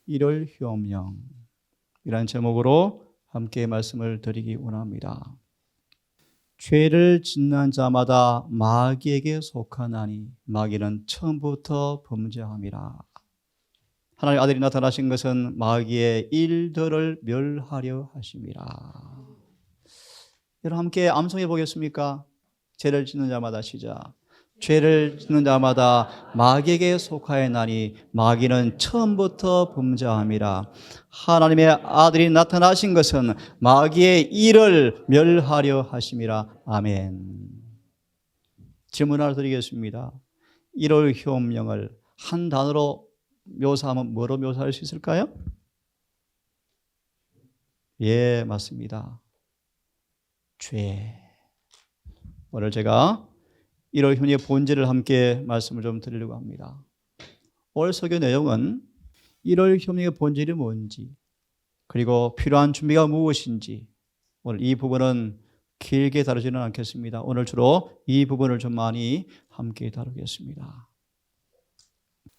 일월 효험령 이라는 제목으로 함께 말씀을 드리기 원합니다. 죄를 짓는 자마다 마귀에게 속하나니 마귀는 처음부터 범죄함이라. 하나님의 아들이 나타나신 것은 마귀의 일들을 멸하려 하심이라. 여러분 함께 암송해 보겠습니까? 죄를 짓는 자마다 시작. 죄를 짓는 자마다 마귀에게 속하였나니 마귀는 처음부터 범죄함이라. 하나님의 아들이 나타나신 것은 마귀의 일을 멸하려 하심이라. 아멘. 질문 하나 드리겠습니다. 1월 효험령을 한 단어로 묘사하면 뭐로 묘사할 수 있을까요? 예, 맞습니다. 죄. 오늘 제가 1월 효험의 본질을 함께 말씀을 좀 드리려고 합니다. 오늘 설교 내용은 1월 효험의 본질이 뭔지, 그리고 필요한 준비가 무엇인지, 오늘 이 부분은 길게 다루지는 않겠습니다. 오늘 주로 이 부분을 좀 많이 함께 다루겠습니다.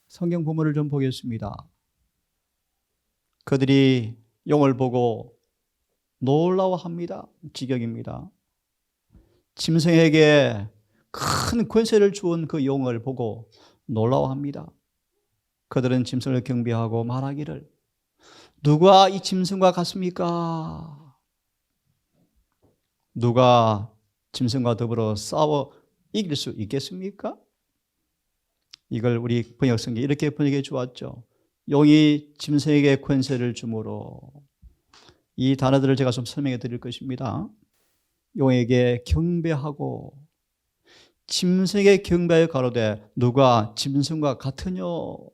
성경 본문을 좀 보겠습니다. 그들이 용을 보고 놀라워합니다. 지경입니다. 짐승에게 큰 권세를 주은 그 용을 보고 놀라워합니다. 그들은 짐승을 경배하고 말하기를 누가 이 짐승과 같습니까? 누가 짐승과 더불어 싸워 이길 수 있겠습니까? 이걸 우리 번역성경이 이렇게 번역해 주었죠. 용이 짐승에게 권세를 주므로. 이 단어들을 제가 좀 설명해 드릴 것입니다. 용에게 경배하고 짐승에게 경배하여 가로되 누가 짐승과 같으뇨?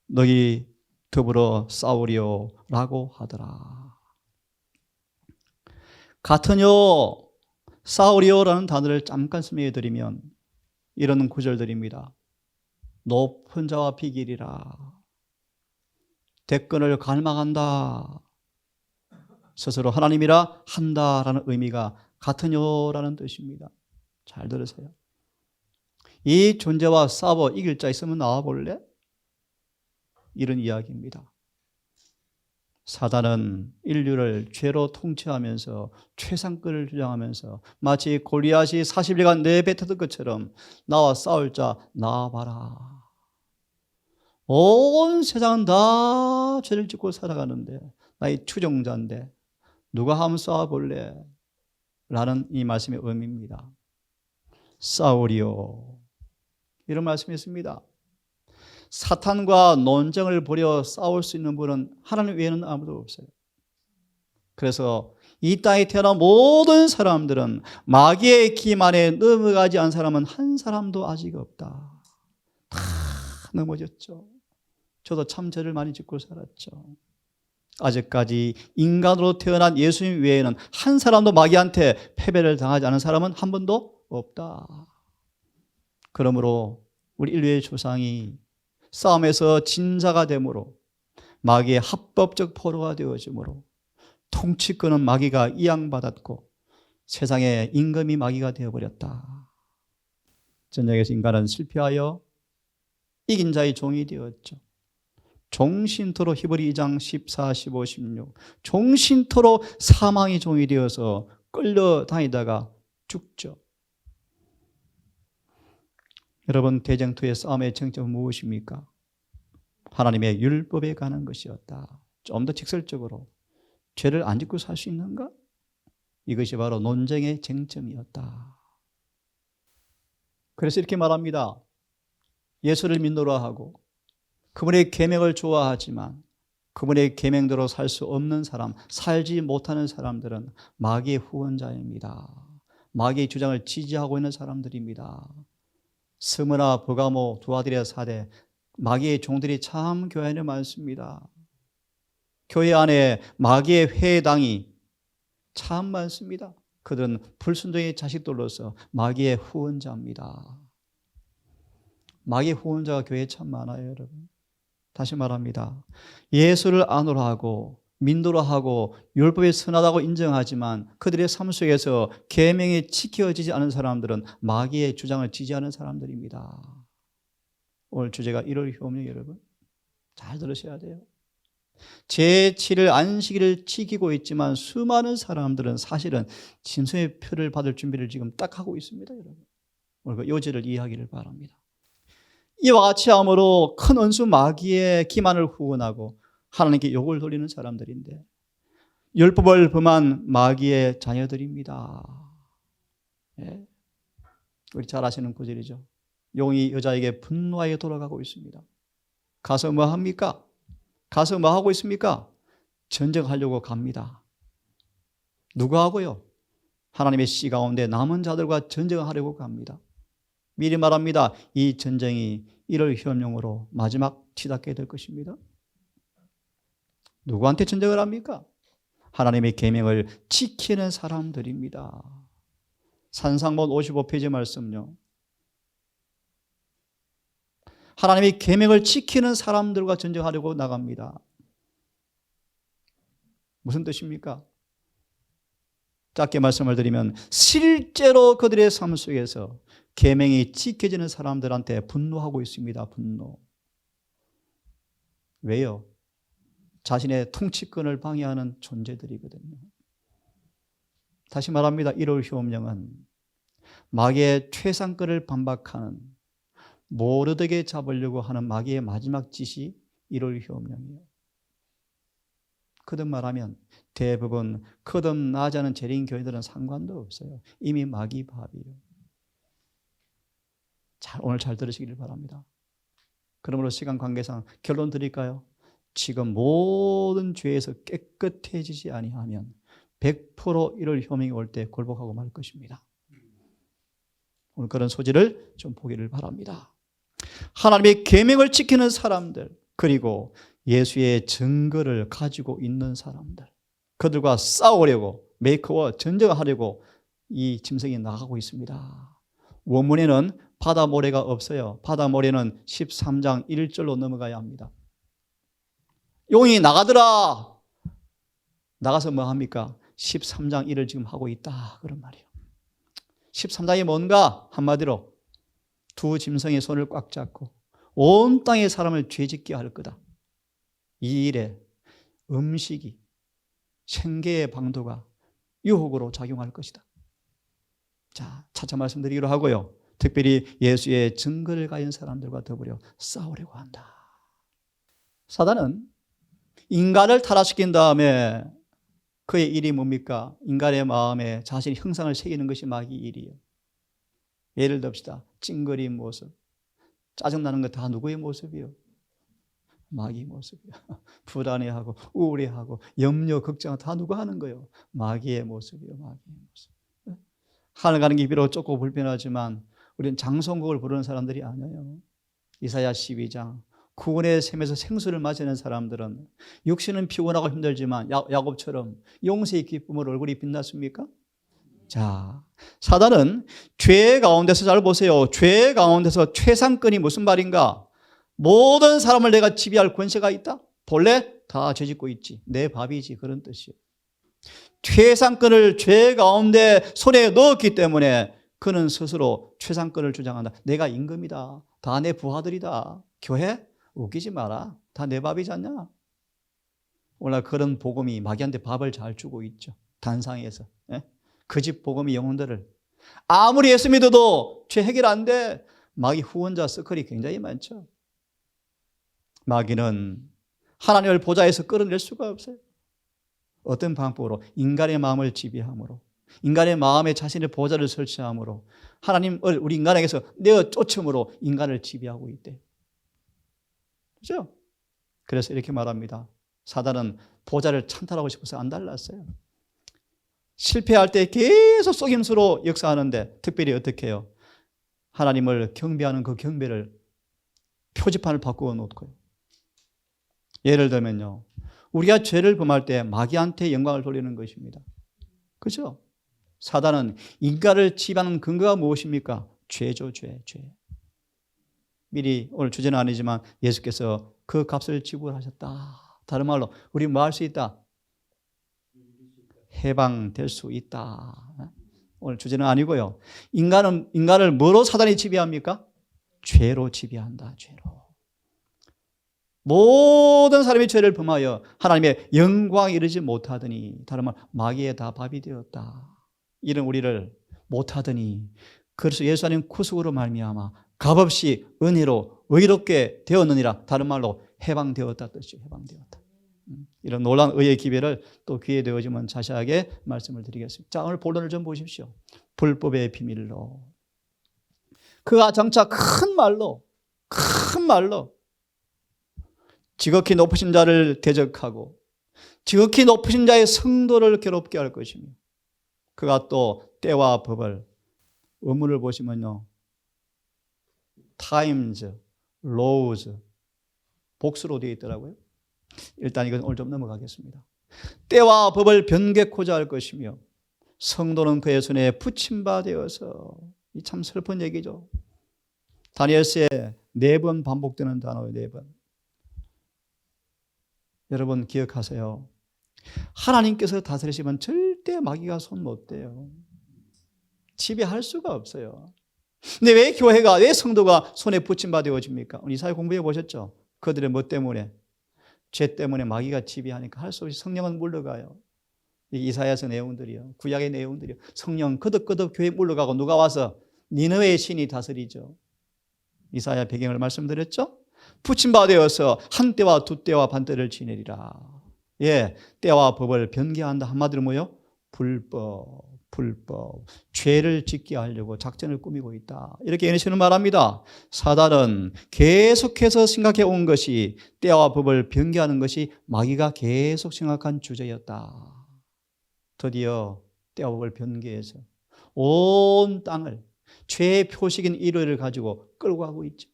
너희 더불어 싸우리요 라고 하더라. 같으뇨, 싸우리요라는 단어를 잠깐 설명해 드리면 이런 구절들입니다. 높은 자와 비길이라. 대권을 갈망한다. 스스로 하나님이라 한다라는 의미가 같으뇨라는 뜻입니다. 잘 들으세요. 이 존재와 싸워 이길 자 있으면 나와볼래? 이런 이야기입니다. 사단은 인류를 죄로 통치하면서 최상급을 주장하면서 마치 골리앗이 40일간 내뱉었던 것처럼 나와 싸울 자 나와봐라. 온 세상은 다 죄를 짓고 살아가는데 나의 추종자인데 누가 한번 싸워볼래? 라는 이 말씀의 의미입니다. 싸우리요. 이런 말씀이 있습니다. 사탄과 논쟁을 벌여 싸울 수 있는 분은 하나님 외에는 아무도 없어요. 그래서 이 땅에 태어난 모든 사람들은 마귀의 김 안에 넘어가지 않은 사람은 한 사람도 아직 없다. 다 넘어졌죠. 저도 참 죄를 많이 짓고 살았죠. 아직까지 인간으로 태어난 예수님 외에는 한 사람도 마귀한테 패배를 당하지 않은 사람은 한 번도 없다. 그러므로 우리 인류의 조상이 싸움에서 진자가 되므로 마귀의 합법적 포로가 되어지므로 통치권은 마귀가 이양받았고 세상의 임금이 마귀가 되어버렸다. 전쟁에서 인간은 실패하여 이긴 자의 종이 되었죠. 종신토로 히브리 2장 14, 15, 16 종신토로 사망의 종이 되어서 끌려다니다가 죽죠. 여러분, 대쟁투의 싸움의 정점은 무엇입니까? 하나님의 율법에 관한 것이었다. 좀 더 직설적으로 죄를 안 짓고 살 수 있는가? 이것이 바로 논쟁의 쟁점이었다. 그래서 이렇게 말합니다. 예수를 믿노라 하고 그분의 계명을 좋아하지만 그분의 계명대로 살 수 없는 사람, 살지 못하는 사람들은 마귀의 후원자입니다. 마귀의 주장을 지지하고 있는 사람들입니다. 스무나 버가모 두 아들의 사대, 마귀의 종들이 참 교회 안에 많습니다. 교회 안에 마귀의 회당이 참 많습니다. 그들은 불순종의 자식들로서 마귀의 후원자입니다. 마귀의 후원자가 교회에 참 많아요, 여러분. 다시 말합니다. 예수를 안으로 하고 민도로 하고 율법이 선하다고 인정하지만 그들의 삶 속에서 계명이 지켜지지 않은 사람들은 마귀의 주장을 지지하는 사람들입니다. 오늘 주제가 1월 효험령 여러분. 잘 들으셔야 돼요. 제7일 안식일을 지키고 있지만 수많은 사람들은 사실은 짐승의 표를 받을 준비를 지금 딱 하고 있습니다, 여러분. 오늘 그 요지를 이해하기를 바랍니다. 이와 같이 함으로 큰 원수 마귀의 기만을 후원하고 하나님께 욕을 돌리는 사람들인데 율법을 범한 마귀의 자녀들입니다. 예. 우리 잘 아시는 구절이죠. 용이 여자에게 분노하여 돌아가고 있습니다. 가서 뭐 합니까? 가서 뭐 하고 있습니까? 전쟁하려고 갑니다. 누구하고요? 하나님의 씨 가운데 남은 자들과 전쟁하려고 갑니다. 미리 말합니다. 이 전쟁이 이를 현명으로 마지막 치닫게 될 것입니다. 누구한테 전쟁을 합니까? 하나님의 계명을 지키는 사람들입니다. 산상본 55페이지 말씀요. 하나님의 계명을 지키는 사람들과 전쟁하려고 나갑니다. 무슨 뜻입니까? 짧게 말씀을 드리면 실제로 그들의 삶 속에서 계명이 지켜지는 사람들한테 분노하고 있습니다. 분노. 왜요? 자신의 통치권을 방해하는 존재들이거든요. 다시 말합니다. 1월 효험령은 마귀의 최상권을 반박하는 모르드게 잡으려고 하는 마귀의 마지막 짓이 1월 효험령이에요. 거듭말하면 대부분 거듭나지 않은 재림 교회들은 상관도 없어요. 이미 마귀 밥이에요. 오늘 잘 들으시길 바랍니다. 그러므로 시간 관계상 결론 드릴까요? 지금 모든 죄에서 깨끗해지지 아니하면 100% 1월 효명이 올 때 굴복하고 말 것입니다. 오늘 그런 소지를 좀 보기를 바랍니다. 하나님의 계명을 지키는 사람들, 그리고 예수의 증거를 가지고 있는 사람들, 그들과 싸우려고 메이크와 전쟁하려고 이 짐승이 나가고 있습니다. 원문에는 바다 모래가 없어요. 바다 모래는 13장 1절로 넘어가야 합니다. 용이 나가더라. 나가서 뭐 합니까? 13장 1을 지금 하고 있다, 그런 말이에요. 13장이 뭔가? 한마디로 두 짐승의 손을 꽉 잡고 온 땅의 사람을 죄짓게 할 거다. 이 일에 음식이 생계의 방도가 유혹으로 작용할 것이다. 자, 차차 말씀드리기로 하고요. 특별히 예수의 증거를 가진 사람들과 더불어 싸우려고 한다. 사단은 인간을 타락시킨 다음에 그의 일이 뭡니까? 인간의 마음에 자신의 형상을 새기는 것이 마귀 일이에요. 예를 듭시다. 찡그린 모습, 짜증나는 거 다 누구의 모습이요? 마귀 모습이요. 불안해하고 우울해하고 염려, 걱정 다 누가 하는 거예요? 마귀의 모습이요. 마귀의 모습. 하늘 가는 게 비록 좁고 불편하지만 우리는 장송곡을 부르는 사람들이 아니에요. 이사야 12장 구원의 샘에서 생수를 마시는 사람들은 육신은 피곤하고 힘들지만 야곱처럼 용서의 기쁨으로 얼굴이 빛났습니까? 자, 사단은 죄 가운데서, 잘 보세요. 죄 가운데서 최상권이 무슨 말인가? 모든 사람을 내가 지배할 권세가 있다? 본래 다 죄짓고 있지. 내 밥이지. 그런 뜻이에요. 최상권을 죄 가운데 손에 넣었기 때문에 그는 스스로 최상권을 주장한다. 내가 임금이다. 다 내 부하들이다. 교회? 웃기지 마라. 다 내 밥이지 않냐? 오늘 그런 복음이 마귀한테 밥을 잘 주고 있죠. 단상에서. 그 집 복음이 영혼들을 아무리 예수 믿어도 죄 해결 안 돼. 마귀 후원자 서클이 굉장히 많죠. 마귀는 하나님을 보좌에서 끌어낼 수가 없어요. 어떤 방법으로? 인간의 마음을 지배함으로, 인간의 마음에 자신의 보좌를 설치함으로, 하나님을 우리 인간에게서 내어 쫓음으로 인간을 지배하고 있대. 그렇죠? 그래서 이렇게 말합니다. 사단은 보좌를 찬탈하고 싶어서 안 달랐어요. 실패할 때 계속 속임수로 역사하는데 특별히 어떻게 해요? 하나님을 경배하는 그 경배를 표지판을 바꾸어 놓고요. 예를 들면요, 우리가 죄를 범할 때 마귀한테 영광을 돌리는 것입니다. 그렇죠? 사단은 인간을 지배하는 근거가 무엇입니까? 죄죠, 죄. 미리 오늘 주제는 아니지만 예수께서 그 값을 지불하셨다. 다른 말로 우리 뭐 할 수 있다? 해방될 수 있다. 오늘 주제는 아니고요. 인간을 뭐로 사단이 지배합니까? 죄로 지배한다. 죄로. 모든 사람이 죄를 범하여 하나님의 영광에 이르지 못하더니, 다른 말 마귀에 다 밥이 되었다. 이런 우리를 못하더니, 그래서 예수님 구속으로 말미암아 값없이 은혜로 의롭게 되었느니라. 다른 말로 해방되었다 뜻이죠. 해방되었다. 이런 놀라운 의의 기별을 또 기회 되어지면 자세하게 말씀을 드리겠습니다. 자, 오늘 본론을 좀 보십시오. 불법의 비밀로. 그가 장차 큰 말로 지극히 높으신 자를 대적하고 지극히 높으신 자의 성도를 괴롭게 할 것이며, 그가 또 때와 법을, 의문을 보시면요, times, laws, 복수로 되어 있더라고요. 일단 이건 오늘 좀 넘어가겠습니다. 때와 법을 변개코자 할 것이며 성도는 그의 손에 붙임바 되어서, 이 참 슬픈 얘기죠. 다니엘서에 4번 반복되는 단어예요. 4번. 여러분 기억하세요. 하나님께서 다스리시면 절대 마귀가 손 못 대요. 지배할 수가 없어요. 근데 왜 교회가, 왜 성도가 손에 붙임바 되어집니까? 이사야 공부해 보셨죠? 그들의 뭐 때문에? 죄 때문에 마귀가 지배하니까 할 수 없이 성령은 물러가요. 이사야서 내용들이요, 구약의 내용들이요. 성령 거듭거듭 교회에 물러가고 누가 와서 니느웨의 신이 다스리죠. 이사야 배경을 말씀드렸죠? 붙임바 되어서 한 때와 두 때와 반 때를 지내리라. 예, 때와 법을 변개한다. 한마디로 뭐요? 불법. 죄를 짓게 하려고 작전을 꾸미고 있다. 이렇게 예언시는 말합니다. 사단은 계속해서 생각해 온 것이, 때와 법을 변개하는 것이 마귀가 계속 생각한 주제였다. 드디어 때와 법을 변개해서 온 땅을 죄의 표식인 일요일을 가지고 끌고 가고 있죠.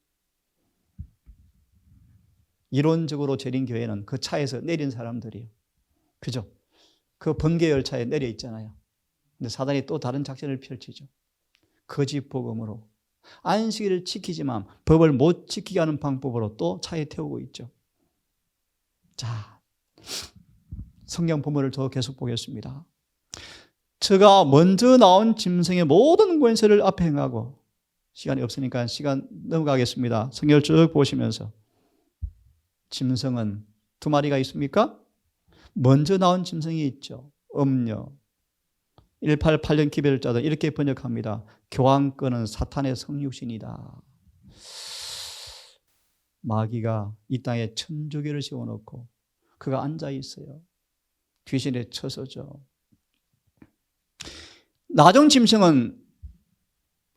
이론적으로 재림교회는 그 차에서 내린 사람들이에요. 그죠? 그 번개 열차에 내려 있잖아요. 근데 사단이 또 다른 작전을 펼치죠. 거짓 복음으로 안식일을 지키지만 법을 못 지키게 하는 방법으로 또 차에 태우고 있죠. 자, 성경 본문을 더 계속 보겠습니다. 저가 먼저 나온 짐승의 모든 권세를 앞에 행하고, 시간이 없으니까 시간 넘어가겠습니다. 성경을 쭉 보시면서, 짐승은 2마리가 있습니까? 먼저 나온 짐승이 있죠. 음녀. 188년 기별자들 이렇게 번역합니다. 교황권은 사탄의 성육신이다. 마귀가 이 땅에 천주교를 세워놓고 그가 앉아 있어요. 귀신에 쳐서죠. 나중 짐승은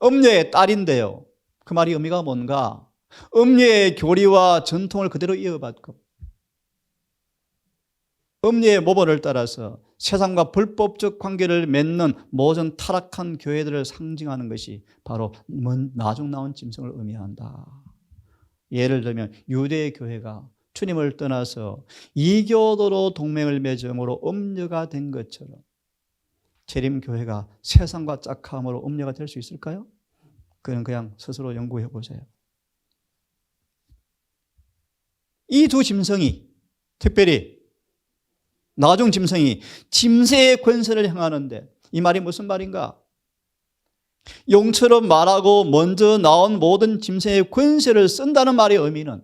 음녀의 딸인데요. 그 말이 의미가 뭔가? 음녀의 교리와 전통을 그대로 이어받고 음녀의 모범을 따라서 세상과 불법적 관계를 맺는 모든 타락한 교회들을 상징하는 것이 바로 나중 나온 짐승을 의미한다. 예를 들면 유대 교회가 주님을 떠나서 이교도로 동맹을 맺음으로 음녀가 된 것처럼 재림교회가 세상과 짝함으로 음녀가 될 수 있을까요? 그건 그냥 스스로 연구해 보세요. 이 두 짐승이, 특별히 나중 짐승이 짐승의 권세를 행하는데, 이 말이 무슨 말인가? 용처럼 말하고 먼저 나온 모든 짐승의 권세를 쓴다는 말의 의미는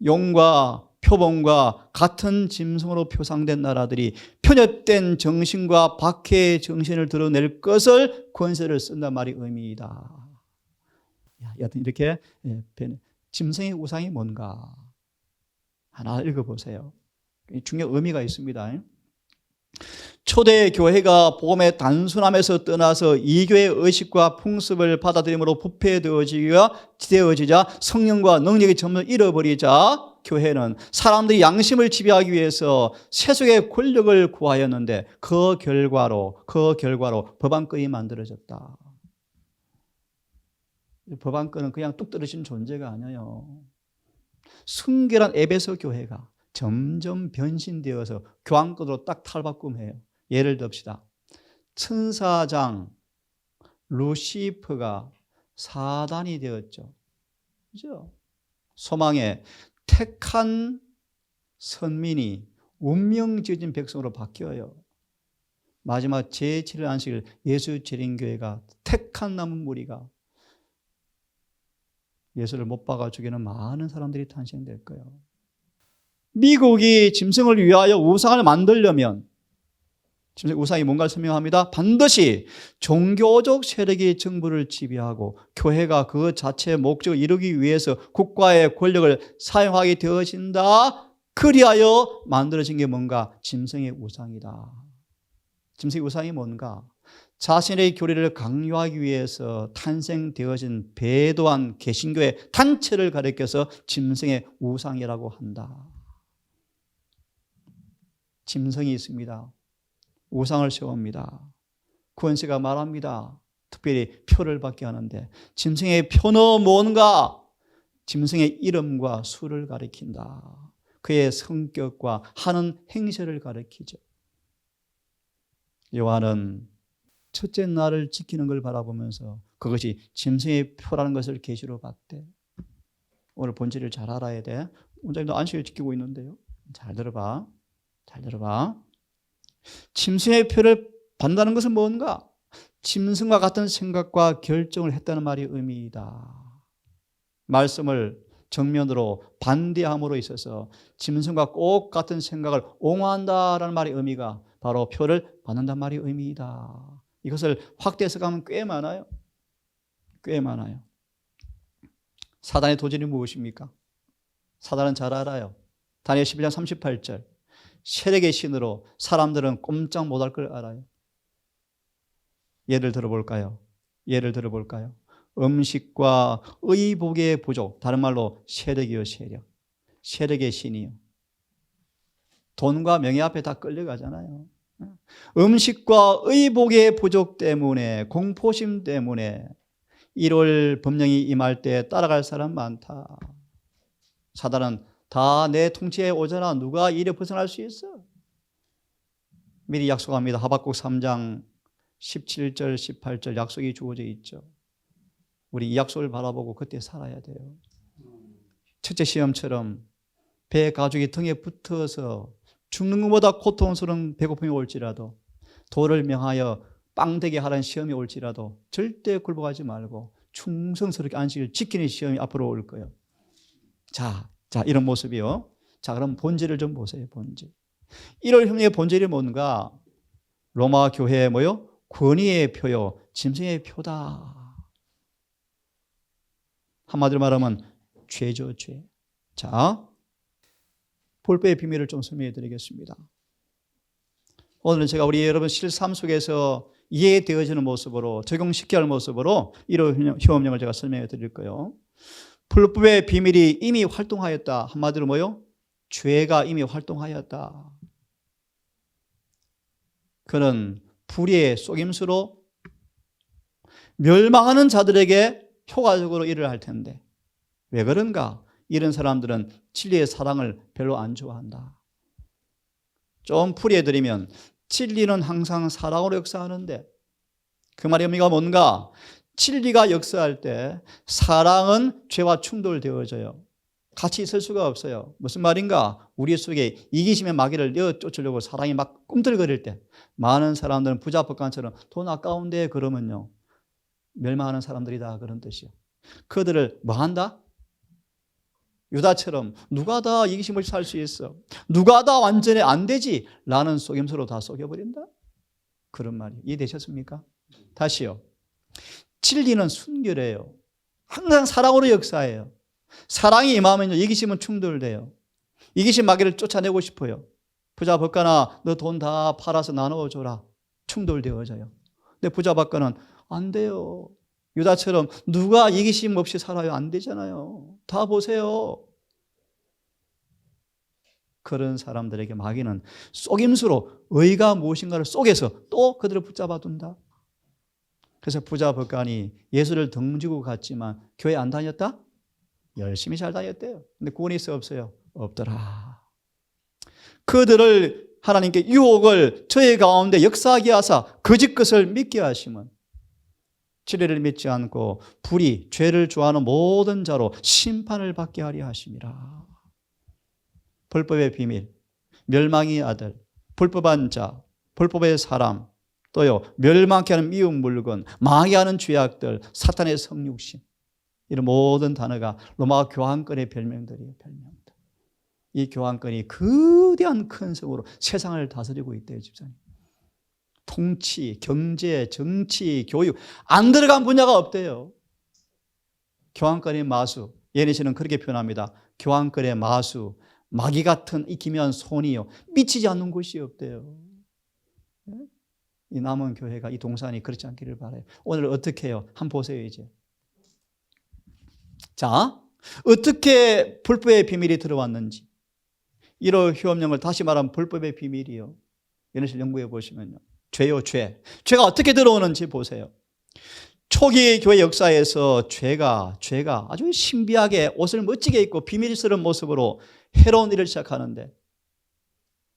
용과 표범과 같은 짐승으로 표상된 나라들이 편협된 정신과 박해의 정신을 드러낼 것을 권세를 쓴단 말이 의미이다. 여하튼 이렇게 짐승의 우상이 뭔가 하나 읽어보세요. 중요한 의미가 있습니다. 초대 교회가 복음의 단순함에서 떠나서 이교의 의식과 풍습을 받아들임으로 부패되어지자 성령과 능력이 점점 잃어버리자 교회는 사람들이 양심을 지배하기 위해서 세속의 권력을 구하였는데 그 결과로 법안권이 만들어졌다. 법안권은 그냥 뚝 떨어진 존재가 아니에요. 순결한 에베소 교회가 점점 변신되어서 교황권으로 딱 탈바꿈해요. 예를 듭시다. 천사장 루시퍼가 사단이 되었죠. 그죠? 소망의 택한 선민이 운명지어진 백성으로 바뀌어요. 마지막 제7일 안식일 예수 재림교회가 택한 남은 무리가 예수를 못 박아 죽이는 많은 사람들이 탄생될 거예요. 미국이 짐승을 위하여 우상을 만들려면, 우상이 뭔가를 설명합니다. 반드시 종교적 세력이 정부를 지배하고 교회가 그 자체의 목적을 이루기 위해서 국가의 권력을 사용하게 되어진다. 그리하여 만들어진 게 뭔가? 짐승의 우상이다. 짐승의 우상이 뭔가? 자신의 교리를 강요하기 위해서 탄생되어진 배도한 개신교의 단체를 가리켜서 짐승의 우상이라고 한다. 짐승이 있습니다. 우상을 세웁니다. 권세가 말합니다. 특별히 표를 받게 하는데 짐승의 표는 뭔가? 짐승의 이름과 수를 가리킨다. 그의 성격과 하는 행세를 가리키죠. 요한은 첫째 날을 지키는 걸 바라보면서 그것이 짐승의 표라는 것을 계시로 봤대. 오늘 본질을 잘 알아야 돼. 원장님도 안식을 지키고 있는데요. 잘 들어봐. 잘 들어봐. 짐승의 표를 받는다는 것은 뭔가? 짐승과 같은 생각과 결정을 했다는 말이 의미이다. 말씀을 정면으로 반대함으로 있어서 짐승과 꼭 같은 생각을 옹호한다라는 말의 의미가 바로 표를 받는다는 말의 의미이다. 이것을 확대해서 가면 꽤 많아요. 꽤 많아요. 사단의 도전이 무엇입니까? 사단은 잘 알아요. 다니엘 11장 38절. 세력의 신으로 사람들은 꼼짝 못할 걸 알아요. 예를 들어볼까요? 예를 들어볼까요? 음식과 의복의 부족, 다른 말로 세력이요, 세력. 세력의 신이요. 돈과 명예 앞에 다 끌려가잖아요. 음식과 의복의 부족 때문에, 공포심 때문에 1월 법령이 임할 때 따라갈 사람 많다. 사단은 다 내 통치에 오잖아. 누가 이래 벗어날 수 있어? 미리 약속합니다. 하박국 3장 17절, 18절 약속이 주어져 있죠. 우리 이 약속을 바라보고 그때 살아야 돼요. 첫째 시험처럼 배 가죽이 등에 붙어서 죽는 것보다 고통스러운 배고픔이 올지라도 도를 명하여 빵되게 하라는 시험이 올지라도 절대 굴복하지 말고 충성스럽게 안식을 지키는 시험이 앞으로 올 거예요. 자, 이런 모습이요. 자, 그럼 본질을 좀 보세요. 본질. 1월 협력의 본질이 뭔가? 로마 교회의 뭐요? 권위의 표요, 짐승의 표다. 한마디로 말하면 죄죠, 죄. 자, 볼배의 비밀을 좀 설명해 드리겠습니다. 오늘은 제가 우리 여러분 실삶 속에서 이해되어지는 모습으로, 적용시켜야 할 모습으로 1월 휴업령을 제가 설명해 드릴 거예요. 불법의 비밀이 이미 활동하였다. 한마디로 뭐요? 죄가 이미 활동하였다. 그는 불의의 속임수로 멸망하는 자들에게 효과적으로 일을 할 텐데 왜 그런가? 이런 사람들은 진리의 사랑을 별로 안 좋아한다. 좀 풀이해드리면 진리는 항상 사랑으로 역사하는데 그 말의 의미가 뭔가? 진리가 역사할 때 사랑은 죄와 충돌되어져요. 같이 있을 수가 없어요. 무슨 말인가? 우리 속에 이기심의 마귀를 내어쫓으려고 사랑이 막 꿈틀거릴 때 많은 사람들은 부자법관처럼 돈 아까운데 그러면요 멸망하는 사람들이다 그런 뜻이요. 그들을 뭐 한다? 유다처럼 누가 다 이기심을 살 수 있어? 누가 다 완전히 안 되지? 라는 속임수로 다 속여버린다? 그런 말이에요. 이해되셨습니까? 다시요. 진리는 순결해요. 항상 사랑으로 역사해요. 사랑이 임하면요 이기심은 충돌돼요. 이기심 마귀를 쫓아내고 싶어요. 부자 법관아 너 돈 다 팔아서 나눠줘라. 충돌되어져요. 근데 부자 법관은 안 돼요. 유다처럼 누가 이기심 없이 살아요? 안 되잖아요. 다 보세요. 그런 사람들에게 마귀는 속임수로 의가 무엇인가를 속여서 또 그들을 붙잡아 둔다. 그래서 부자 법관이 예수를 등지고 갔지만 교회 안 다녔다? 열심히 잘 다녔대요. 근데 구원이 있어 없어요? 없더라. 그들을 하나님께 유혹을 저희 가운데 역사하게 하사 거짓 것을 믿게 하시면 진리를 믿지 않고 불의, 죄를 좋아하는 모든 자로 심판을 받게 하려 하심이라. 불법의 비밀, 멸망의 아들, 불법한 자, 불법의 사람, 또요 멸망케 하는 미운 물건, 망하게 하는 죄악들, 사탄의 성육신. 이런 모든 단어가 로마 교황권의 별명들이에요. 별명들. 이 교황권이 거대한 큰 성으로 세상을 다스리고 있대요. 집사님. 통치, 경제, 정치, 교육 안 들어간 분야가 없대요. 교황권의 마수, 예니시는 그렇게 표현합니다. 교황권의 마수, 마귀 같은 이 기묘한 손이요 미치지 않는 곳이 없대요. 이 남은 교회가, 이 동산이 그렇지 않기를 바라요. 오늘 어떻게 해요? 한번 보세요. 이제 자, 어떻게 불법의 비밀이 들어왔는지, 1호 휴업령을 다시 말하면 불법의 비밀이요. 예니시 연구해 보시면요, 죄요, 죄. 죄가 어떻게 들어오는지 보세요. 초기 교회 역사에서 죄가 아주 신비하게 옷을 멋지게 입고 비밀스러운 모습으로 해로운 일을 시작하는데,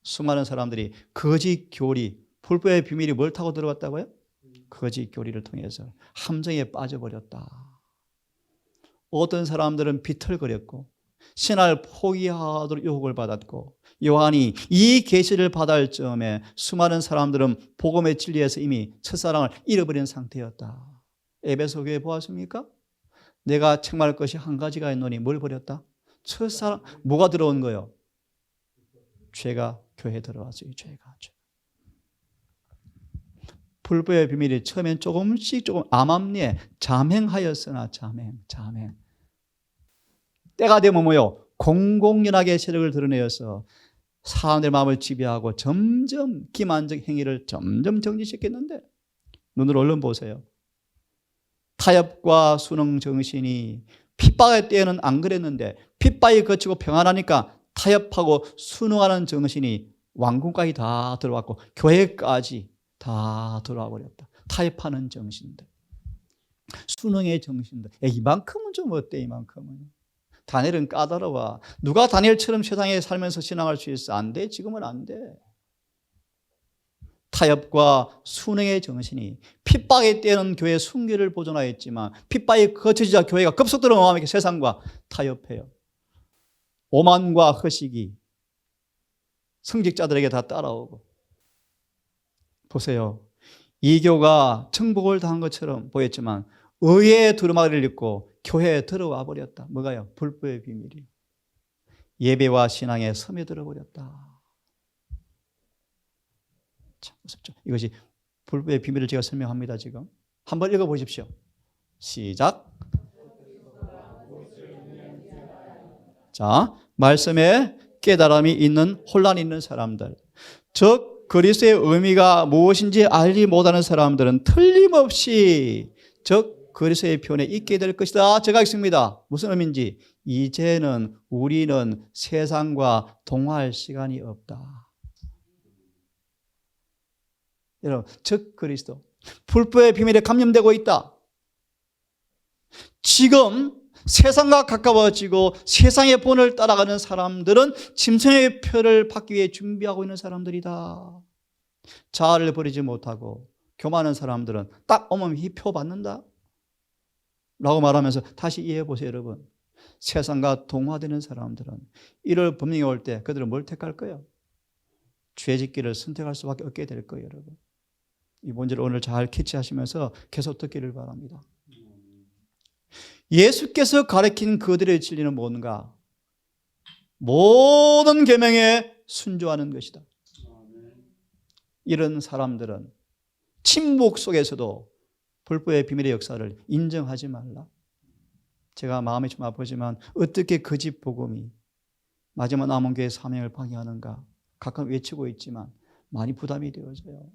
수많은 사람들이 거짓 교리, 불법의 비밀이 뭘 타고 들어왔다고요? 거짓 교리를 통해서 함정에 빠져버렸다. 어떤 사람들은 비틀거렸고 신앙을 포기하도록 유혹을 받았고, 요한이 이 계시를 받을 즈음에 수많은 사람들은 복음의 진리에서 이미 첫사랑을 잃어버린 상태였다. 에베소 교회 보았습니까? 내가 책망할 것이 한 가지가 있노니 뭘 버렸다? 첫사랑. 뭐가 들어온 거예요? 죄가 교회에 들어왔어요. 죄가. 불법의 비밀이 처음엔 조금씩 암암리에 잠행하였으나 잠행. 때가 되면 뭐요? 공공연하게 세력을 드러내어서 사람들의 마음을 지배하고 점점 기만적 행위를 점점 정지시켰는데, 눈으로 얼른 보세요. 타협과 순응 정신이 핍박의 때에는 안 그랬는데, 핍박이 거치고 평안하니까 타협하고 순응하는 정신이 왕궁까지 다 들어왔고 교회까지 다 들어와 버렸다. 타협하는 정신들, 순응의 정신들. 이만큼은 좀 어때? 이만큼은. 다니엘은 까다로워. 누가 다니엘처럼 세상에 살면서 신앙할 수 있어? 안 돼. 지금은 안 돼. 타협과 순응의 정신이 핍박의 때는 교회의 순결을 보존하였지만, 핍박이 거쳐지자 교회가 급속도로 마음에 세상과 타협해요. 오만과 허식이 성직자들에게 다 따라오고. 보세요. 이교가 정복을 당한 것처럼 보였지만 의의 두루마리를 입고 교회에 들어와 버렸다. 뭐가요? 불법의 비밀이. 예배와 신앙에 스며들어 버렸다. 참 무섭죠. 이것이 불법의 비밀을 제가 설명합니다. 지금 한번 읽어보십시오. 시작. 자, 말씀에 깨달음이 있는, 혼란이 있는 사람들, 즉 그리스도의 의미가 무엇인지 알지 못하는 사람들은 틀림없이 즉 그리스도의 편에 있게 될 것이다. 제가 읽습니다. 무슨 의미인지. 이제는 우리는 세상과 동화할 시간이 없다. 여러분, 즉 그리스도, 불법의 비밀에 감염되고 있다. 지금 세상과 가까워지고 세상의 본을 따라가는 사람들은 짐승의 표를 받기 위해 준비하고 있는 사람들이다. 자아를 버리지 못하고 교만한 사람들은 딱 오면 이 표 받는다 라고 말하면서, 다시 이해해 보세요. 여러분, 세상과 동화되는 사람들은 1월 법령이 올 때 그들은 뭘 택할 거예요? 죄짓기를 선택할 수밖에 없게 될 거예요. 여러분, 이 문제를 오늘 잘 캐치하시면서 계속 듣기를 바랍니다. 예수께서 가르친 그들의 진리는 뭔가? 모든 계명에 순종하는 것이다. 이런 사람들은 침묵 속에서도 불법의 비밀의 역사를 인정하지 말라. 제가 마음이 좀 아프지만 어떻게 거짓 복음이 마지막 남은 교회의 사명을 방해하는가 가끔 외치고 있지만 많이 부담이 되어져요.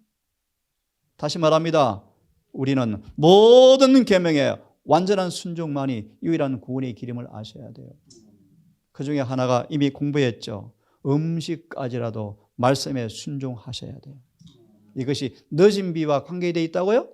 다시 말합니다. 우리는 모든 계명에 완전한 순종만이 유일한 구원의 길임을 아셔야 돼요. 그 중에 하나가 이미 공부했죠. 음식까지라도 말씀에 순종하셔야 돼요. 이것이 늦은 비와 관계되어 있다고요?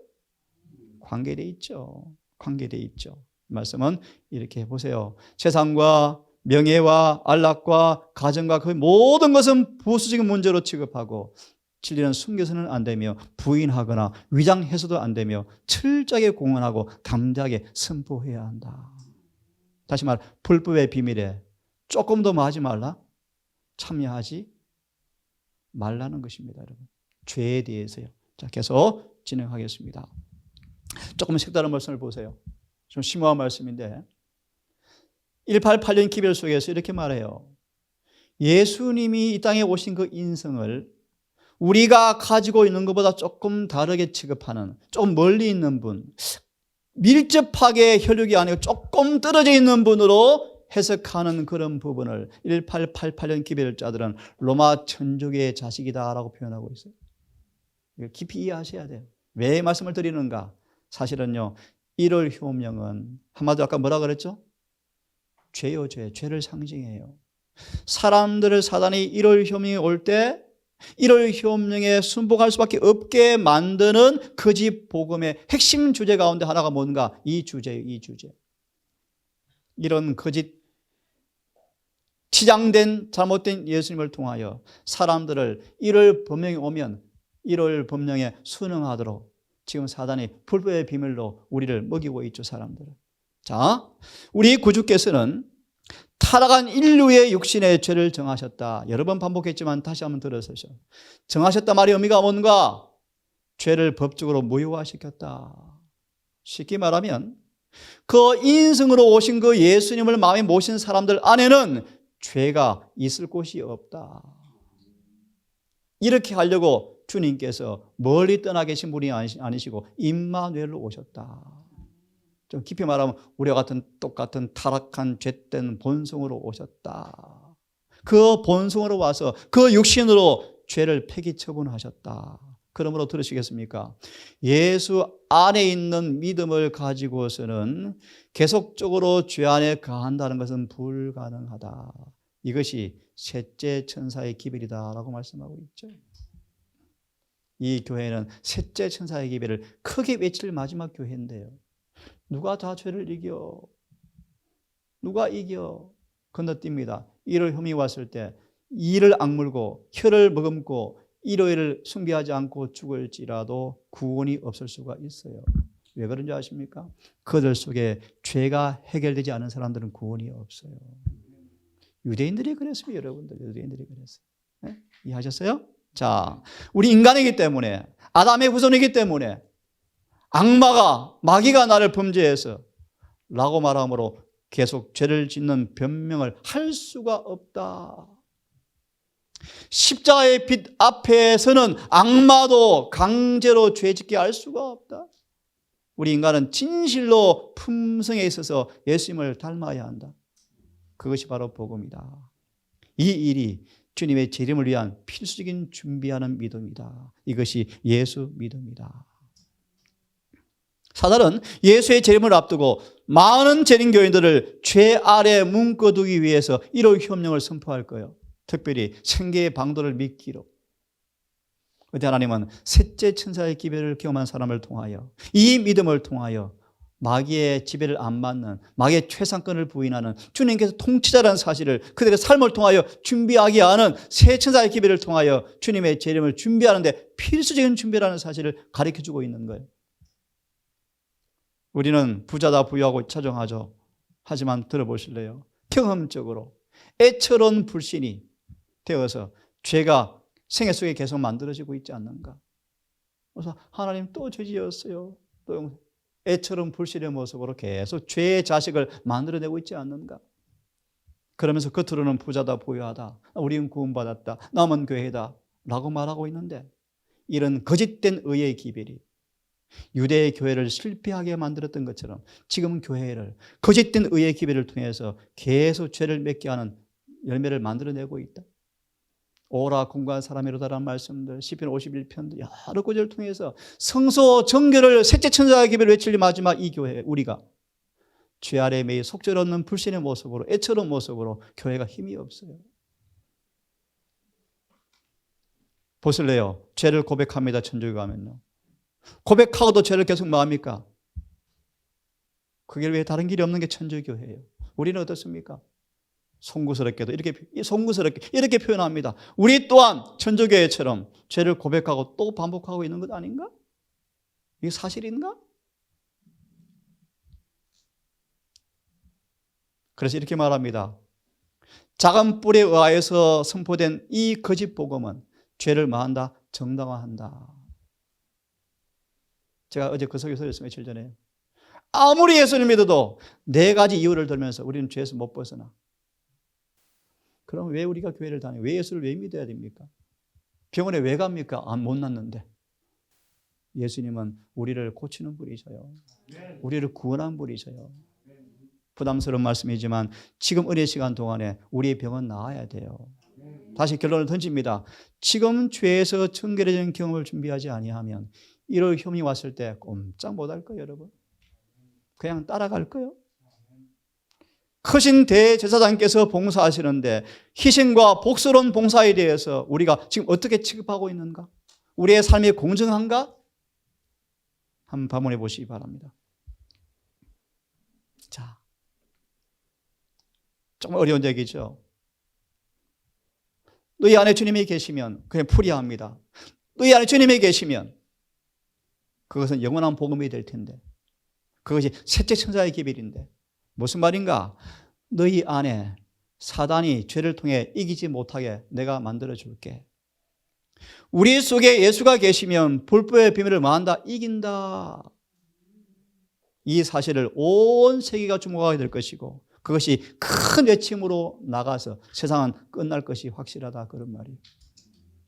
관계되어 있죠. 관계되어 있죠. 말씀은 이렇게 보세요. 세상과 명예와 안락과 가정과 그 모든 것은 부수적인 문제로 취급하고, 진리는 숨겨서는 안 되며 부인하거나 위장해서도 안 되며 철저하게 공언하고 담대하게 선포해야 한다. 다시 말, 불법의 비밀에 조금도 하지 말라, 참여하지 말라는 것입니다. 여러분, 죄에 대해서요. 자, 계속 진행하겠습니다. 조금 색다른 말씀을 보세요. 좀 심오한 말씀인데, 188년 기별 속에서 이렇게 말해요. 예수님이 이 땅에 오신 그 인성을 우리가 가지고 있는 것보다 조금 다르게 취급하는, 조금 멀리 있는 분, 밀접하게 혈육이 아니고 조금 떨어져 있는 분으로 해석하는 그런 부분을 1888년 기별자들은 로마 천주교의 자식이다라고 표현하고 있어요. 이걸 깊이 이해하셔야 돼요. 왜 말씀을 드리는가? 사실은요, 1월 효명은 한마디로 아까 뭐라 그랬죠? 죄요, 죄를 상징해요. 사람들을 사단이 1월 효명이 올 때 1월 효명에 순복할 수밖에 없게 만드는 거짓 복음의 핵심 주제 가운데 하나가 뭔가? 이 주제예요, 이 주제. 이런 거짓 치장된 잘못된 예수님을 통하여 사람들을 1월 법령이 오면 1월 법령에 순응하도록 지금 사단이 불법의 비밀로 우리를 먹이고 있죠, 사람들을. 자, 우리 구주께서는 타락한 인류의 육신의 죄를 정하셨다. 여러 번 반복했지만 다시 한번 들어서죠. 정하셨다 말의 의미가 뭔가? 죄를 법적으로 무효화시켰다. 쉽게 말하면 그 인성으로 오신 그 예수님을 마음에 모신 사람들 안에는 죄가 있을 곳이 없다. 이렇게 하려고 주님께서 멀리 떠나 계신 분이 아니시고 임마누엘로 오셨다. 좀 깊이 말하면 우리와 같은 똑같은 타락한 죄된 본성으로 오셨다. 그 본성으로 와서 그 육신으로 죄를 폐기 처분하셨다. 그러므로 들으시겠습니까? 예수 안에 있는 믿음을 가지고서는 계속적으로 죄 안에 가한다는 것은 불가능하다. 이것이 셋째 천사의 기별이다라고 말씀하고 있죠. 이 교회는 셋째 천사의 기별을 크게 외칠 마지막 교회인데요. 누가 다 죄를 이겨? 누가 이겨? 건너뜁니다. 1월 혐의 왔을 때 이를 악물고 혀를 머금고 일요일을 숭배하지 않고 죽을지라도 구원이 없을 수가 있어요. 왜 그런지 아십니까? 그들 속에 죄가 해결되지 않은 사람들은 구원이 없어요. 유대인들이 그랬어요, 여러분들. 유대인들이 그랬어요. 네? 이해하셨어요? 자, 우리 인간이기 때문에, 아담의 후손이기 때문에 악마가, 마귀가 나를 범죄해서 라고 말함으로 계속 죄를 짓는 변명을 할 수가 없다. 십자가의 빛 앞에서는 악마도 강제로 죄짓게 할 수가 없다. 우리 인간은 진실로 품성에 있어서 예수님을 닮아야 한다. 그것이 바로 복음이다. 이 일이 주님의 재림을 위한 필수적인 준비하는 믿음이다. 이것이 예수 믿음이다. 사단은 예수의 재림을 앞두고 많은 재림교인들을 죄 아래 묶어두기 위해서 1월 효명을 선포할 거예요. 특별히 생계의 방도를 믿기로. 그때 하나님은 셋째 천사의 기별을 경험한 사람을 통하여, 이 믿음을 통하여 마귀의 지배를 안 받는, 마귀의 최상권을 부인하는 주님께서 통치자라는 사실을 그들의 삶을 통하여 준비하게 하는 새 천사의 기별을 통하여 주님의 재림을 준비하는데 필수적인 준비라는 사실을 가르쳐주고 있는 거예요. 우리는 부자다 부유하고 차정하죠. 하지만 들어보실래요? 경험적으로 애처로운 불신이 되어서 죄가 생애 속에 계속 만들어지고 있지 않는가? 그래서 하나님 또 죄 지었어요. 또 애처럼 불신의 모습으로 계속 죄의 자식을 만들어내고 있지 않는가? 그러면서 겉으로는 부자다 부유하다, 우리는 구원받았다, 남은 교회다 라고 말하고 있는데, 이런 거짓된 의의 기별이 유대의 교회를 실패하게 만들었던 것처럼 지금 교회를 거짓된 의의 기별을 통해서 계속 죄를 맺게 하는 열매를 만들어내고 있다. 오라 공부한 사람이로다라는 말씀들, 시편 51편들 여러 구절을 통해서 성소 정결을 셋째 천사의 기별을 외칠 마지막 이 교회, 우리가 죄 아래 매일 속절없는 불신의 모습으로, 애처로운 모습으로 교회가 힘이 없어요. 보실래요? 죄를 고백합니다. 천주교 가면요. 고백하고도 죄를 계속 뭐합니까? 그게 왜 다른 길이 없는 게 천주교회예요. 우리는 어떻습니까? 송구스럽게도 이렇게 표현합니다. 우리 또한 천주교회처럼 죄를 고백하고 또 반복하고 있는 것 아닌가? 이게 사실인가? 그래서 이렇게 말합니다. 작은 뿔에 의하여서 선포된 이 거짓 복음은 죄를 뭐한다? 정당화한다. 제가 어제 그 속에서 읽었습니다. 며칠 전에. 아무리 예수를 믿어도 네 가지 이유를 들면서 우리는 죄에서 못 벗어나. 그럼 왜 우리가 교회를 다녀요? 왜 예수를 왜 믿어야 됩니까? 병원에 왜 갑니까? 못 낫는데. 예수님은 우리를 고치는 분이셔요. 우리를 구원한 분이셔요. 부담스러운 말씀이지만 지금 은혜 시간 동안에 우리의 병은 나아야 돼요. 다시 결론을 던집니다. 지금 죄에서 청결해지는 경험을 준비하지 아니하면 1월 혐이 왔을 때 꼼짝 못할 거예요, 여러분. 그냥 따라갈 거예요. 크신 대제사장께서 봉사하시는데 희생과 복스러운 봉사에 대해서 우리가 지금 어떻게 취급하고 있는가? 우리의 삶이 공정한가? 한번 반문해 보시기 바랍니다. 자, 정말 어려운 얘기죠. 너희 안에 주님이 계시면 그냥 풀이합니다. 너희 안에 주님이 계시면 그것은 영원한 복음이 될 텐데, 그것이 셋째 천사의 기별인데 무슨 말인가? 너희 안에 사단이 죄를 통해 이기지 못하게 내가 만들어 줄게. 우리 속에 예수가 계시면 불법의 비밀을 뭐한다? 이긴다. 이 사실을 온 세계가 주목하게 될 것이고 그것이 큰 외침으로 나가서 세상은 끝날 것이 확실하다, 그런 말이에요.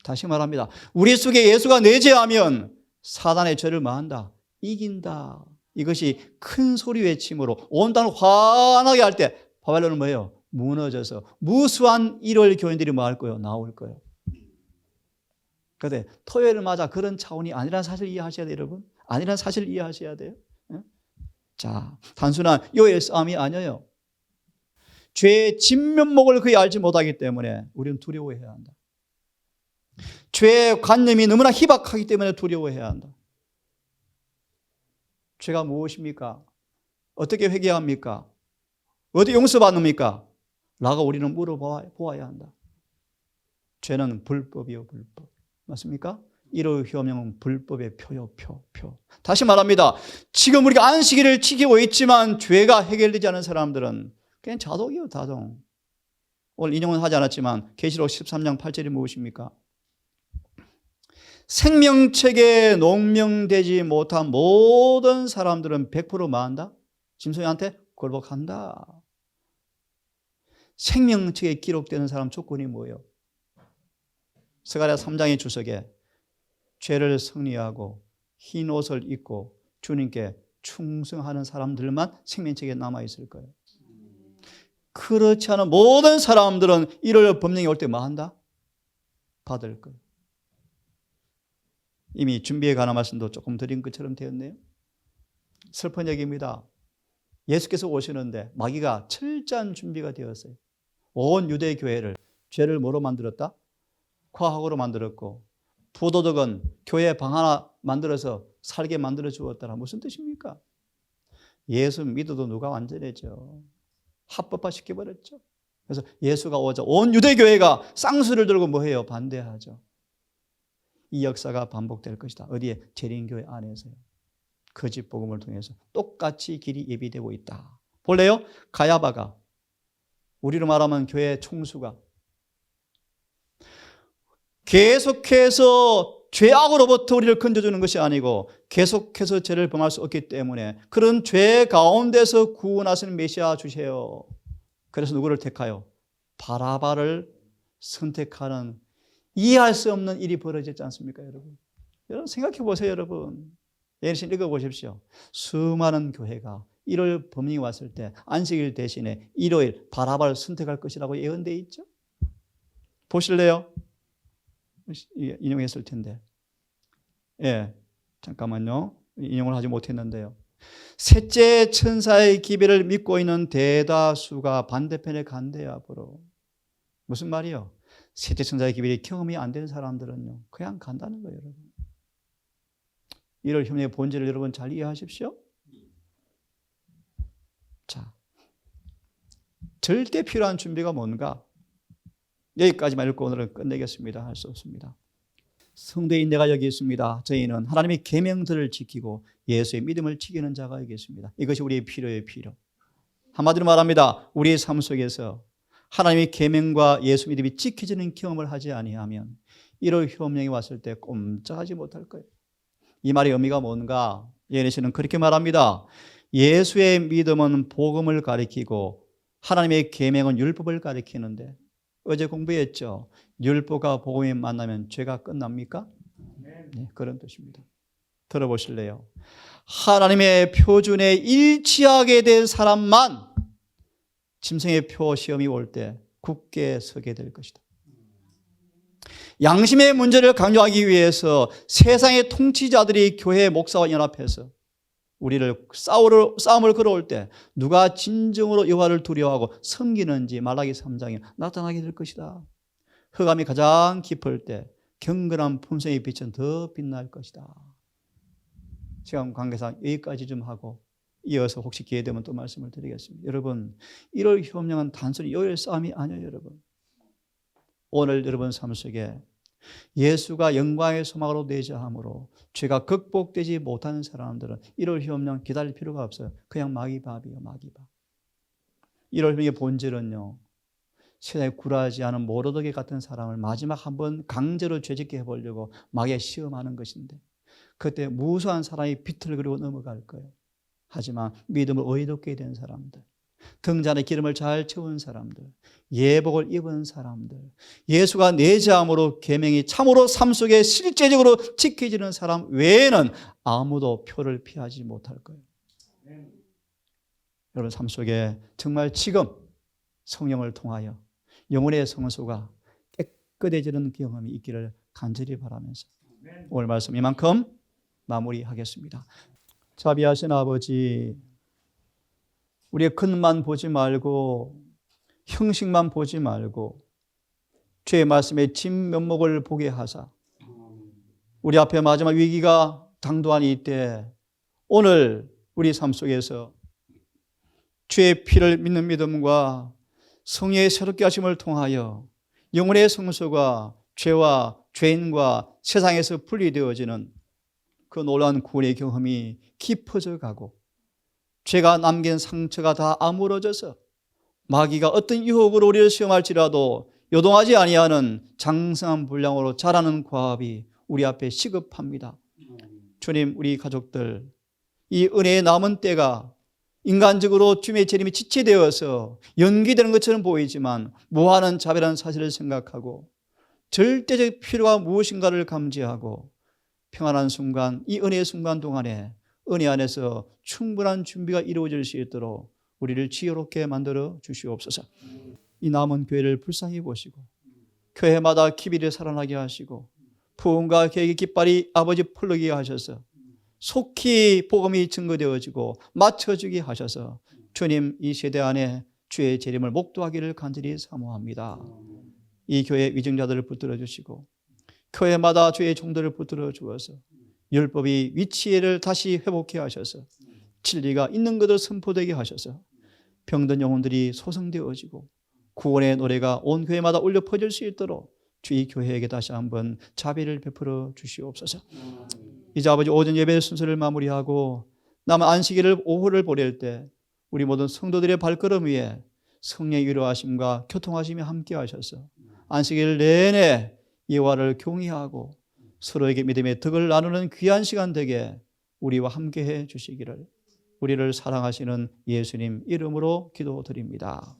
다시 말합니다. 우리 속에 예수가 내재하면 사단의 죄를 뭐한다? 이긴다. 이것이 큰 소리 외침으로 온 땅을 환하게 할 때 바벨론은 뭐예요? 무너져서 무수한 1월 교인들이 뭐 할 거예요? 나올 거예요. 그런데 토요일을 맞아 그런 차원이 아니라는 사실을 이해하셔야 돼요, 여러분. 아니라는 사실을 이해하셔야 돼요. 자, 단순한 요의 싸움이 아니에요. 죄의 진면목을 거의 알지 못하기 때문에 우리는 두려워해야 한다. 죄의 관념이 너무나 희박하기 때문에 두려워해야 한다. 죄가 무엇입니까? 어떻게 회개합니까? 어디 용서받습니까? 라고 우리는 물어보아야 한다. 죄는 불법이요, 불법. 맞습니까? 1호 혐오는 불법의 표요, 표. 다시 말합니다. 지금 우리가 안식일을 지키고 있지만 죄가 해결되지 않은 사람들은 그냥 자동이에요, 자동. 오늘 인용은 하지 않았지만 계시록 13장 8절이 무엇입니까? 생명책에 농명되지 못한 모든 사람들은 100% 뭐한다? 짐승한테 굴복한다. 생명책에 기록되는 사람 조건이 뭐예요? 스가랴 3장의 주석에 죄를 승리하고 흰 옷을 입고 주님께 충성하는 사람들만 생명책에 남아있을 거예요. 그렇지 않은 모든 사람들은 1월 법령이 올 때 뭐 한다? 받을 거예요. 이미 준비에 관한 말씀도 조금 드린 것처럼 되었네요. 슬픈 얘기입니다. 예수께서 오시는데 마귀가 철저한 준비가 되었어요. 온 유대 교회를 죄를 뭐로 만들었다? 과학으로 만들었고 부도덕은 교회 방 하나 만들어서 살게 만들어 주었다라. 무슨 뜻입니까? 예수 믿어도 누가 완전해져? 합법화 시켜버렸죠. 그래서 예수가 오자 온 유대교회가 쌍수를 들고 뭐해요? 반대하죠. 이 역사가 반복될 것이다. 어디에? 재림교회 안에서요. 거짓 복음을 통해서 똑같이 길이 예비되고 있다. 볼래요? 가야바가, 우리로 말하면 교회 총수가 계속해서 죄악으로부터 우리를 건져주는 것이 아니고 계속해서 죄를 범할 수 없기 때문에 그런 죄 가운데서 구원하시는 메시아 주세요. 그래서 누구를 택하여? 바라바를 선택하는, 이해할 수 없는 일이 벌어졌지 않습니까, 여러분? 여러분 생각해 보세요, 여러분. 예수님 읽어보십시오. 수많은 교회가 1월 법령이 왔을 때 안식일 대신에 일요일 바라바를 선택할 것이라고 예언되어 있죠. 보실래요? 인용했을 텐데. 예, 잠깐만요. 인용을 하지 못했는데요. 셋째 천사의 기별을 믿고 있는 대다수가 반대편에 간대요, 앞으로. 무슨 말이요? 셋째 천사의 기별이 경험이 안 되는 사람들은요, 그냥 간다는 거예요, 여러분. 이럴 혐의의 본질을 여러분 잘 이해하십시오. 자, 절대 필요한 준비가 뭔가? 여기까지만 읽고 오늘은 끝내겠습니다. 할 수 없습니다. 성도인 내가 여기 있습니다. 저희는 하나님의 계명들을 지키고 예수의 믿음을 지키는 자가 여기 있습니다. 이것이 우리의 필요의 필요. 한마디로 말합니다. 우리의 삶 속에서 하나님의 계명과 예수 믿음이 지켜지는 경험을 하지 아니하면 1월 혐령이 왔을 때 꼼짝하지 못할 거예요. 이 말의 의미가 뭔가? 예레시는 그렇게 말합니다. 예수의 믿음은 복음을 가리키고 하나님의 계명은 율법을 가리키는데 어제 공부했죠. 율법과 복음이 만나면 죄가 끝납니까? 네, 그런 뜻입니다. 들어보실래요? 하나님의 표준에 일치하게 된 사람만 짐승의 표 시험이 올 때 굳게 서게 될 것이다. 양심의 문제를 강조하기 위해서 세상의 통치자들이 교회 목사와 연합해서 우리를 싸움을 걸어올 때 누가 진정으로 여호와를 두려워하고 섬기는지 말라기 3장에 나타나게 될 것이다. 흑암이 가장 깊을 때 경건한 품성의 빛은 더 빛날 것이다. 시간 관계상 여기까지 좀 하고 이어서 혹시 기회 되면 또 말씀을 드리겠습니다. 여러분, 1월 효험령은 단순히 요일 싸움이 아니에요. 여러분, 오늘 여러분 삶 속에 예수가 영광의 소망으로 내자함으로 죄가 극복되지 못하는 사람들은 1월 효험령 기다릴 필요가 없어요. 그냥 마귀밥이에요. 마귀밥. 1월 효험의 본질은요, 세상에 굴하지 않은 모로드게 같은 사람을 마지막 한번 강제로 죄짓게 해보려고 마귀에 시험하는 것인데 그때 무수한 사람이 비틀거리고 넘어갈 거예요. 하지만 믿음을 의롭게 된 사람들, 등잔에 기름을 잘 채운 사람들, 예복을 입은 사람들, 예수가 내자함으로 계명이 참으로 삶 속에 실제적으로 지켜지는 사람 외에는 아무도 표를 피하지 못할 거예요. 여러분 삶 속에 정말 지금 성령을 통하여 영혼의 성소가 깨끗해지는 경험이 있기를 간절히 바라면서 오늘 말씀 이만큼 마무리하겠습니다. 자비하신 아버지, 우리의 근만 보지 말고 형식만 보지 말고 주의 말씀의 진면목을 보게 하사 우리 앞에 마지막 위기가 당도하니 이때 오늘 우리 삶 속에서 주의 피를 믿는 믿음과 성령의 새롭게 하심을 통하여 영혼의 성소가 죄와 죄인과 세상에서 분리되어지는 그 놀라운 구원의 경험이 깊어져 가고 죄가 남긴 상처가 다 아물어져서 마귀가 어떤 유혹으로 우리를 시험할지라도 요동하지 아니하는 장성한 분량으로 자라는 과업이 우리 앞에 시급합니다. 주님, 우리 가족들 이 은혜의 남은 때가 인간적으로 주님의 재림이 지체되어서 연기되는 것처럼 보이지만 무한한 자비라는 사실을 생각하고 절대적 필요가 무엇인가를 감지하고 평안한 순간, 이 은혜의 순간 동안에 은혜 안에서 충분한 준비가 이루어질 수 있도록 우리를 지혜롭게 만들어 주시옵소서. 이 남은 교회를 불쌍히 보시고 교회마다 기비를 살아나게 하시고 부흥과 계획의 깃발이 아버지 풀르게 하셔서 속히 복음이 증거되어지고 맞춰주게 하셔서 주님 이 세대 안에 주의 재림을 목도하기를 간절히 사모합니다. 이 교회 위증자들을 붙들어 주시고 교회마다 주의 종들을 붙들어 주어서 율법이 위치를 다시 회복해 하셔서 진리가 있는 것을 선포되게 하셔서 병든 영혼들이 소성되어지고 구원의 노래가 온 교회마다 울려 퍼질 수 있도록 주의 교회에게 다시 한번 자비를 베풀어 주시옵소서. 이제 아버지 오전 예배 순서를 마무리하고 남은 안식일을 오후를 보낼 때 우리 모든 성도들의 발걸음 위에 성령의 위로하심과 교통하심이 함께 하셔서 안식일 내내 여호와를 경외하고 서로에게 믿음의 덕을 나누는 귀한 시간 되게 우리와 함께해 주시기를 우리를 사랑하시는 예수님 이름으로 기도드립니다.